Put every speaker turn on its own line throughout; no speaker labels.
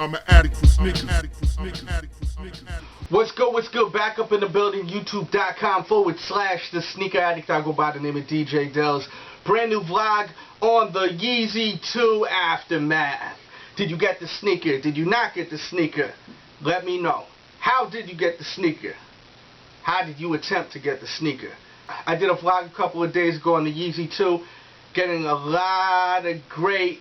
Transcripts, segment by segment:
I'm an addict for sneakers.
What's good? Back up in the building, youtube.com/the sneaker addict. I go by the name of DJ Dells. Brand new vlog on the Yeezy 2 aftermath. Did you get the sneaker? Did you not get the sneaker? Let me know. How did you get the sneaker? How did you attempt to get the sneaker? I did a vlog a couple of days ago on the Yeezy 2. Getting a lot of great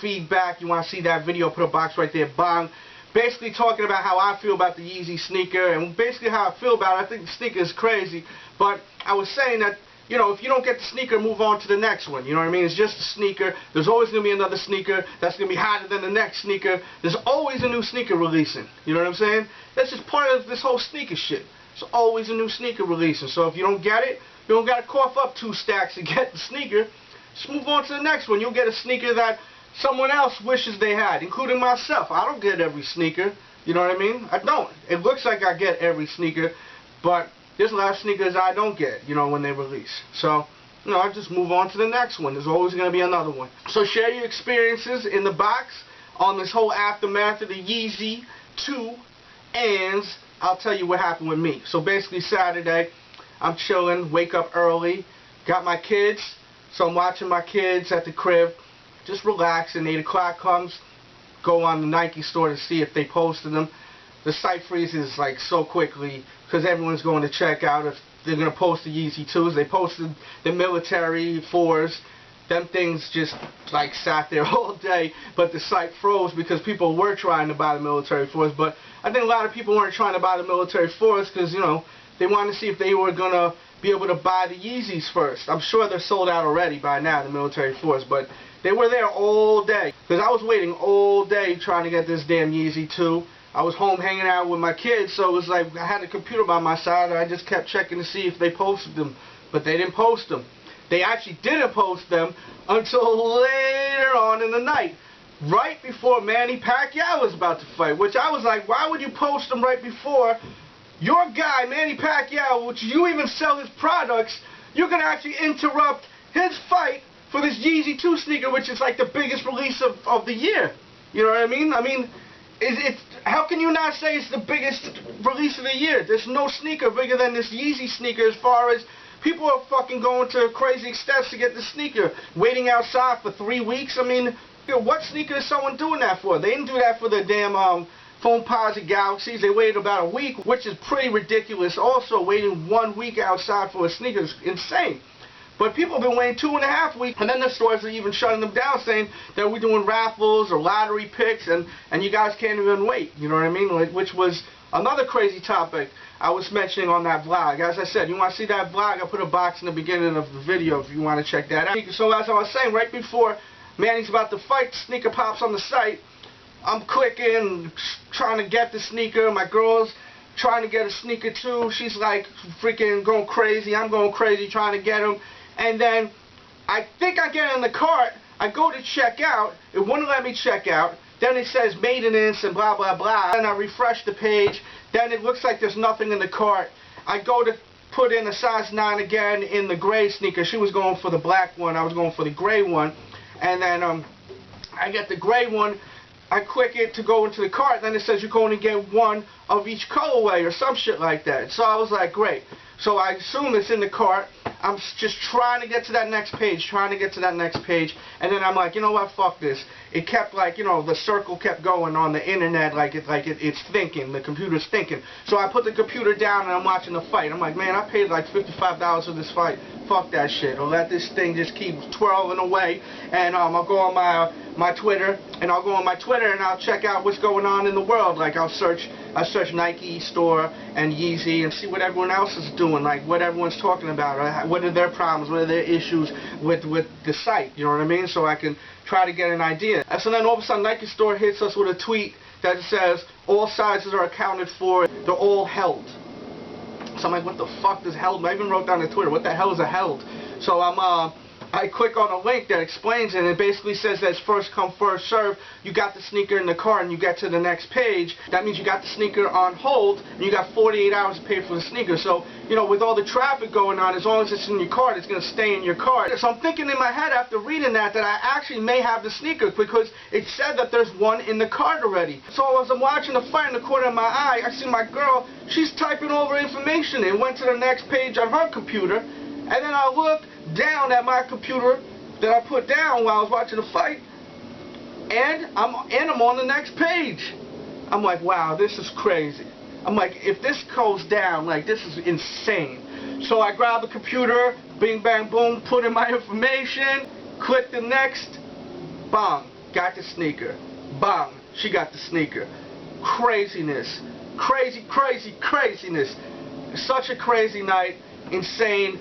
feedback. You want to see that video, put a box right there, bang. Basically talking about how I feel about the Yeezy sneaker, and basically how I feel about it. I think the sneaker is crazy, but I was saying that, you know, if you don't get the sneaker, move on to the next one. You know what I mean? It's just a sneaker. There's always going to be another sneaker that's going to be hotter than the next sneaker. There's always a new sneaker releasing. You know what I'm saying? That's just part of this whole sneaker shit. There's always a new sneaker releasing. So if you don't get it, you don't got to cough up 2 stacks to get the sneaker. Just move on to the next one. You'll get a sneaker that someone else wishes they had, including myself. I don't get every sneaker. You know what I mean? I don't. It looks like I get every sneaker, but there's a lot of sneakers I don't get, you know, when they release. So, you know, I just move on to the next one. There's always going to be another one. So share your experiences in the box on this whole aftermath of the Yeezy 2, and I'll tell you what happened with me. So basically Saturday, I'm chilling, wake up early, got my kids. So I'm watching my kids at the crib, just relaxing. 8 o'clock comes, go on the Nike store to see if they posted them. The site freezes like so quickly because everyone's going to check out if they're going to post the Yeezy 2s. They posted the military 4s. Them things just like sat there all day, but the site froze because people were trying to buy the military 4s. But I think a lot of people weren't trying to buy the military 4s because, you know, they wanted to see if they were going to be able to buy the Yeezys first. I'm sure they're sold out already by now, the military 4s, but they were there all day. Because I was waiting all day trying to get this damn Yeezy 2. I was home hanging out with my kids, so it was like I had a computer by my side and I just kept checking to see if they posted them. But they didn't post them. They actually didn't post them until later on in the night. Right before Manny Pacquiao was about to fight, which I was like, why would you post them right before your guy, Manny Pacquiao, which you even sell his products? You can actually interrupt his fight for this Yeezy 2 sneaker, which is like the biggest release of the year. You know what I mean? I mean, how can you not say it's the biggest release of the year? There's no sneaker bigger than this Yeezy sneaker as far as people are fucking going to crazy extents to get the sneaker. Waiting outside for 3 weeks. I mean, you know, what sneaker is someone doing that for? They didn't do that for the damn Foamposite Galaxies. They waited about a week, which is pretty ridiculous. Also, waiting 1 week outside for a sneaker is insane. But people have been waiting 2.5 weeks, and then the stores are even shutting them down, saying that we're doing raffles or lottery picks, and you guys can't even wait. You know what I mean? Like, which was another crazy topic I was mentioning on that vlog. As I said, you want to see that vlog? I put a box in the beginning of the video if you want to check that out. So as I was saying, right before Manny's about to fight, the sneaker pops on the site. I'm clicking, trying to get the sneaker. My girl's trying to get a sneaker too. She's like freaking going crazy. I'm going crazy trying to get them. And then I think I get in the cart. I go to check out. It wouldn't let me check out. Then it says maintenance and blah, blah, blah. And I refresh the page. Then it looks like there's nothing in the cart. I go to put in a size 9 again in the gray sneaker. She was going for the black one. I was going for the gray one. And then I get the gray one. I click it to go into the cart, then it says you can only get 1 of each colorway or some shit like that. So I was like, great. So I assume it's in the cart. I'm just trying to get to that next page, and then I'm like, you know what, fuck this. It kept like, you know, the circle kept going on the internet like it's thinking, the computer's thinking. So I put the computer down and I'm watching the fight. I'm like, man, I paid like $55 for this fight. Fuck that shit. I'll let this thing just keep twirling away, and I'll go on my Twitter, and I'll check out what's going on in the world. Like I search Nike store and Yeezy and see what everyone else is doing, like what everyone's talking about, or what are their problems, what are their issues with the site, you know what I mean? So I can try to get an idea. And so then all of a sudden Nike store hits us with a tweet that says all sizes are accounted for, they're all held. So I'm like, what the fuck does held? I even wrote down on Twitter, what the hell is a held? So I'm I click on a link that explains it, and it basically says that it's first come, first serve. You got the sneaker in the cart and you get to the next page. That means you got the sneaker on hold and you got 48 hours to pay for the sneaker. So, you know, with all the traffic going on, as long as it's in your cart, it's going to stay in your cart. So I'm thinking in my head after reading that I actually may have the sneaker because it said that there's one in the cart already. So as I'm watching the fight in the corner of my eye, I see my girl, she's typing over information and went to the next page on her computer. And then I look down at my computer that I put down while I was watching the fight, and I'm on the next page. I'm like, wow, this is crazy. I'm like, if this goes down, like, this is insane. So I grab the computer, bing, bang, boom, put in my information, click the next, bang, got the sneaker. Bang, she got the sneaker. Craziness. Crazy, crazy, craziness. Such a crazy night. Insane.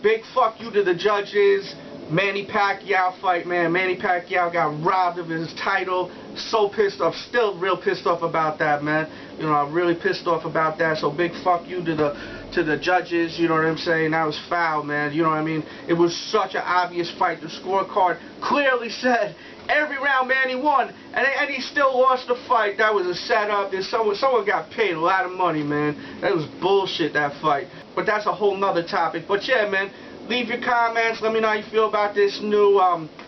Big fuck you to the judges. Manny Pacquiao fight, man. Manny Pacquiao got robbed of his title. So pissed off. Still real pissed off about that, man. You know, I'm really pissed off about that. So big fuck you to the judges. You know what I'm saying? That was foul, man. You know what I mean? It was such an obvious fight. The scorecard clearly said every round Manny won, and he still lost the fight. That was a setup. Someone got paid a lot of money, man. That was bullshit, that fight. But that's a whole nother topic. But yeah, man, leave your comments. Let me know how you feel about this new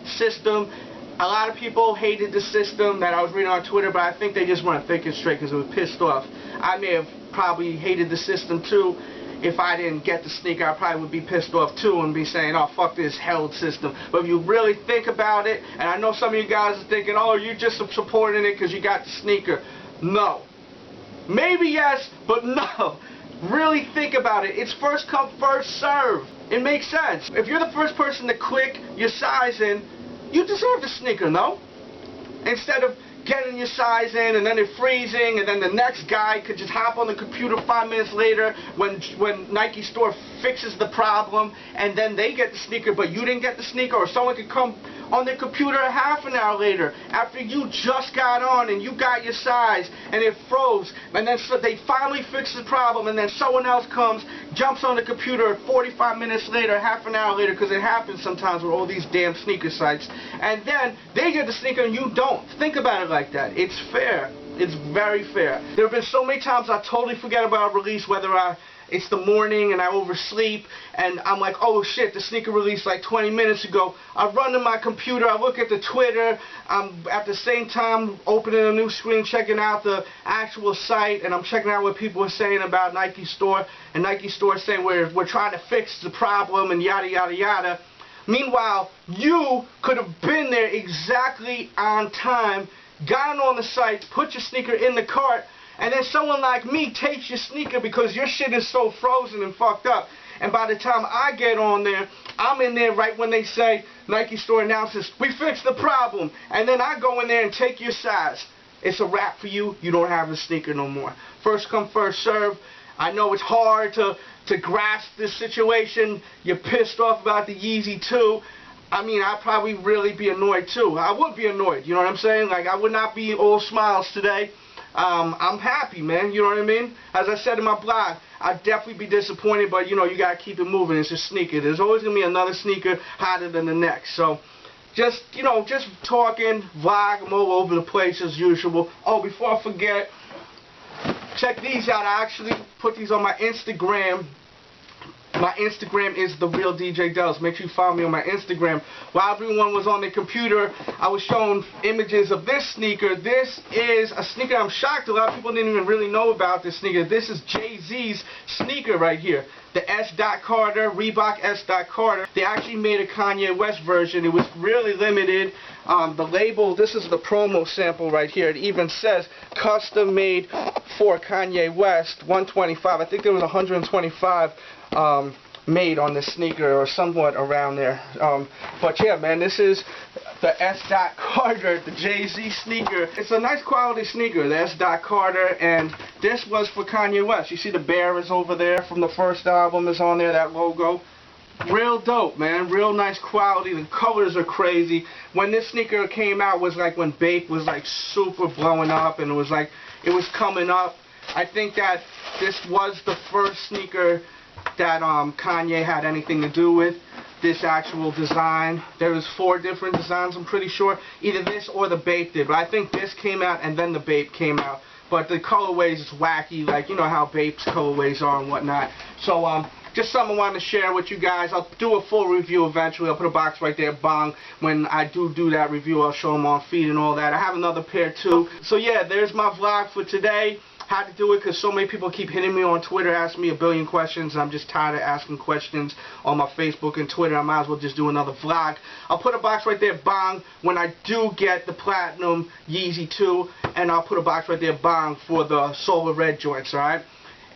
system. A lot of people hated the system that I was reading on Twitter, but I think they just weren't thinking straight because they were pissed off. I may have probably hated the system too. If I didn't get the sneaker, I probably would be pissed off too and be saying, oh, fuck this held system. But if you really think about it, and I know some of you guys are thinking, oh, you're just supporting it because you got the sneaker. No. Maybe yes, but no. Really think about it. It's first come, first serve. It makes sense. If you're the first person to click your size in, you deserve the sneaker, no? Instead of getting your size in and then it freezing and then the next guy could just hop on the computer 5 minutes later when Nike store fixes the problem and then they get the sneaker but you didn't get the sneaker, or someone could come on their computer a half an hour later after you just got on and you got your size and it froze, and then so they finally fix the problem and then someone else comes, jumps on the computer 45 minutes later, half an hour later, because it happens sometimes with all these damn sneaker sites, and then they get the sneaker and you don't. Think about it like that. It's fair. It's very fair. There have been so many times I totally forget about a release, whether it's the morning and I oversleep and I'm like, oh shit, the sneaker released like 20 minutes ago. I run to my computer, I look at the Twitter, I'm at the same time opening a new screen, checking out the actual site, and I'm checking out what people are saying about Nike Store, and Nike Store is saying we're trying to fix the problem and yada yada yada. Meanwhile, you could have been there exactly on time, gotten on the site, put your sneaker in the cart, and then someone like me takes your sneaker because your shit is so frozen and fucked up. And by the time I get on there, I'm in there right when they say, Nike Store announces, we fixed the problem. And then I go in there and take your size. It's a wrap for you. You don't have the sneaker no more. First come, first serve. I know it's hard to grasp this situation. You're pissed off about the Yeezy 2. I mean, I'd probably really be annoyed too. I would be annoyed, you know what I'm saying? Like, I would not be all smiles today. I'm happy, man, you know what I mean? As I said in my blog, I'd definitely be disappointed, but, you know, you gotta keep it moving. It's a sneaker. There's always gonna be another sneaker hotter than the next. So, just, you know, just talking, vlog, I'm all over the place as usual. Oh, before I forget, check these out. I actually put these on my Instagram. My Instagram is The Real DJ Dells. Make sure you follow me on my Instagram. While everyone was on their computer, I was showing images of this sneaker. This is a sneaker I'm shocked a lot of people didn't even really know about this sneaker. This is Jay-Z's sneaker right here. The S. Carter, Reebok S. Carter. They actually made a Kanye West version. It was really limited. The label, this is the promo sample right here. It even says custom made for Kanye West, 125. I think there was 125 made on this sneaker or somewhat around there. But yeah, man, this is the S. Carter, the Jay-Z sneaker. It's a nice quality sneaker, the S. Carter, and this was for Kanye West. You see the bear is over there from the first album is on there, that logo. Real dope, man. Real nice quality. The colors are crazy. When this sneaker came out was like when Bape was like super blowing up and it was like, it was coming up. I think that this was the first sneaker that Kanye had anything to do with. this actual design. There was 4 different designs, I'm pretty sure. Either this or the Bape did, but I think this came out and then the Bape came out. But the colorways is wacky, like you know how Bape's colorways are and whatnot. So just something I wanted to share with you guys. I'll do a full review eventually. I'll put a box right there, bong. When I do that review, I'll show them on feed and all that. I have another pair too. So yeah, there's my vlog for today. Had to do it because so many people keep hitting me on Twitter, asking me a billion questions, and I'm just tired of asking questions on my Facebook and Twitter. I might as well just do another vlog. I'll put a box right there, bong, when I do get the Platinum Yeezy 2, and I'll put a box right there, bong, for the Solar Red joints, alright?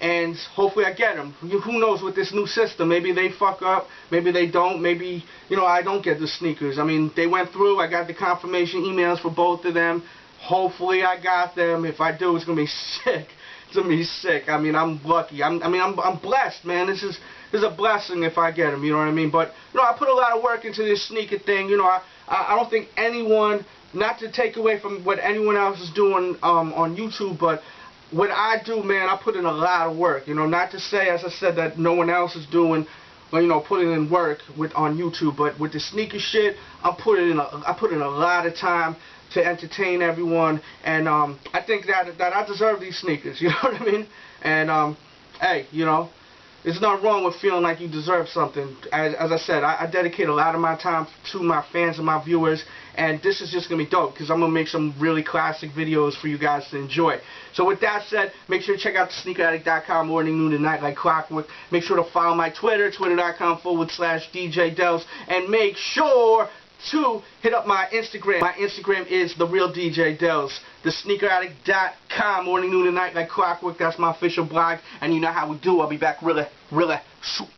And hopefully I get them. Who knows with this new system? Maybe they fuck up, maybe they don't, maybe, you know, I don't get the sneakers. I mean, they went through, I got the confirmation emails for both of them. Hopefully I got them. If I do, it's gonna be sick. It's gonna be sick. I mean, I'm lucky. I'm blessed, man. This is a blessing if I get them. You know what I mean? But you know, I put a lot of work into this sneaker thing. You know, I don't think anyone, not to take away from what anyone else is doing on YouTube, but what I do, man, I put in a lot of work. You know, not to say, as I said, that no one else is doing, well, you know, putting in work on YouTube, but with the sneaker shit, I put in a lot of time to entertain everyone, and I think that I deserve these sneakers, you know what I mean? And hey, you know, there's nothing wrong with feeling like you deserve something. As I said, I dedicate a lot of my time to my fans and my viewers, and this is just gonna be dope because I'm gonna make some really classic videos for you guys to enjoy. So with that said, make sure to check out sneakeraddict.com morning, noon, and night like clockwork. Make sure to follow my Twitter, twitter.com/DJ Dells, and make sure to hit up my Instagram. My Instagram is The Real DJ Dells. TheSneakerAddict.com, morning, noon, and night like clockwork. That's my official blog. And you know how we do. I'll be back really soon.